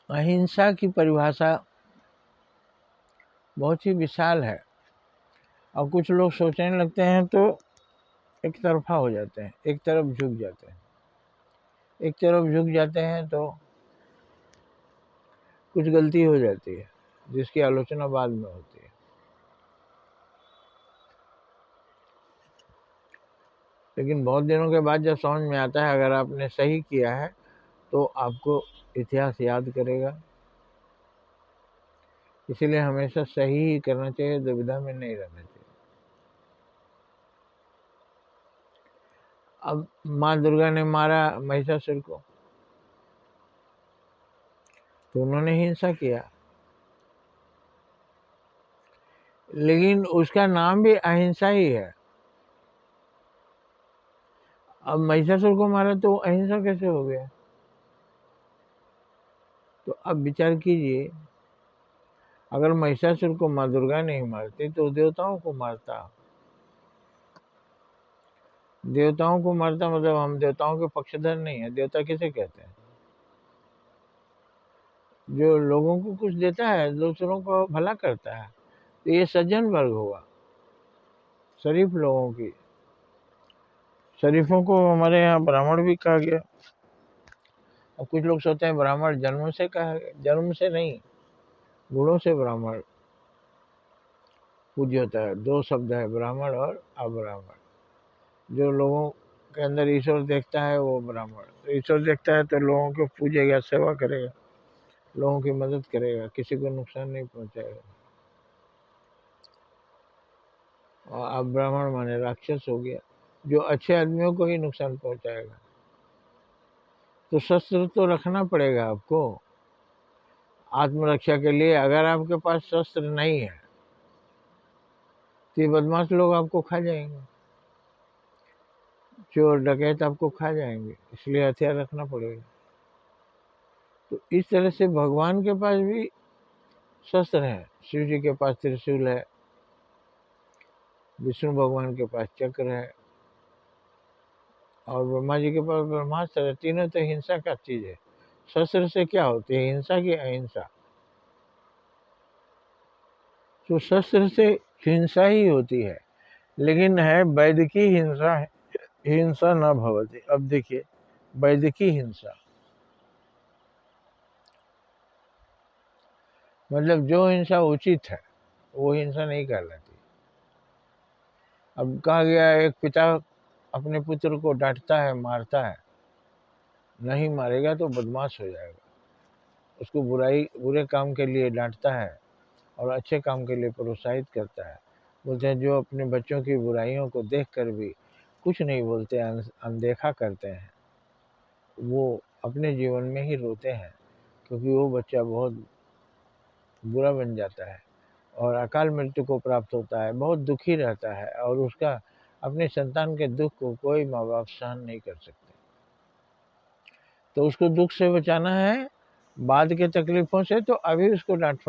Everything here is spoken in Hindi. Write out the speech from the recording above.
अहिंसा की परिभाषा बहुत ही विशाल है और कुछ लोग सोचने लगते हैं तो एक तरफा हो जाते हैं, एक तरफ झुक जाते हैं। एक तरफ झुक जाते हैं तो कुछ गलती हो जाती है जिसकी आलोचना बाद में होती है। लेकिन बहुत दिनों के बाद जब समझ में आता है अगर आपने सही किया है तो आपको इतिहास याद करेगा। इसीलिए हमेशा सही ही करना चाहिए, दुविधा में नहीं रहना चाहिए। अब माँ दुर्गा ने मारा महिषासुर को तो उन्होंने हिंसा किया, लेकिन उसका नाम भी अहिंसा ही है। अब महिषासुर को मारा तो अहिंसा कैसे हो गया? तो अब विचार कीजिए, अगर महिषासुर को माँ दुर्गा नहीं मारती तो देवताओं को मारता। देवताओं को मारता मतलब हम देवताओं के पक्षधर नहीं है। देवता किसे कहते हैं? जो लोगों को कुछ देता है, दूसरों को भला करता है। तो ये सज्जन वर्ग हुआ, शरीफ लोगों की। शरीफों को हमारे यहाँ ब्राह्मण भी कहा गया। और कुछ लोग सोचते हैं ब्राह्मण जन्म से कहा गया। जन्म से नहीं, गुणों से ब्राह्मण पूज्य होता है। दो शब्द है, ब्राह्मण और अब्राह्मण। जो लोगों के अंदर ईश्वर देखता है वो ब्राह्मण। तो ईश्वर देखता है तो लोगों को पूजेगा, सेवा करेगा, लोगों की मदद करेगा, किसी को नुकसान नहीं पहुंचाएगा। और अब्राह्मण माने राक्षस हो गया, जो अच्छे आदमियों को ही नुकसान पहुंचाएगा। तो शस्त्र तो रखना पड़ेगा आपको आत्मरक्षा के लिए। अगर आपके पास शस्त्र नहीं है तो ये बदमाश लोग आपको खा जाएंगे, चोर डकैत आपको खा जाएंगे। इसलिए हथियार रखना पड़ेगा। तो इस तरह से भगवान के पास भी शस्त्र हैं। शिव जी के पास त्रिशूल है, विष्णु भगवान के पास चक्र है और ब्रह्मा जी के पास ब्रह्मास्त्र है। तीनों तो हिंसा का चीज है। शस्त्र से क्या होती है? हिंसा की अहिंसा। तो शस्त्र से हिंसा ही होती है, लेकिन है वैदिकी हिंसा है। हिंसा न भवति। अब देखिए, वैदिकी हिंसा मतलब जो हिंसा उचित है वो हिंसा नहीं कहलाती। अब कहा गया है एक पिता अपने पुत्र को डांटता है, मारता है, नहीं मारेगा तो बदमाश हो जाएगा। उसको बुरे काम के लिए डांटता है और अच्छे काम के लिए प्रोत्साहित करता है। बोलते हैं जो अपने बच्चों की बुराइयों को देखकर भी कुछ नहीं बोलते, अनदेखा करते हैं, वो अपने जीवन में ही रोते हैं, क्योंकि वो बच्चा बहुत बुरा बन जाता है और अकाल मृत्यु को प्राप्त होता है, बहुत दुखी रहता है और उसका अपने संतान के दुख को कोई माँ बाप सहन नहीं कर सकते। तो उसको दुख से बचाना है बाद के तकलीफों से, तो अभी उसको डांट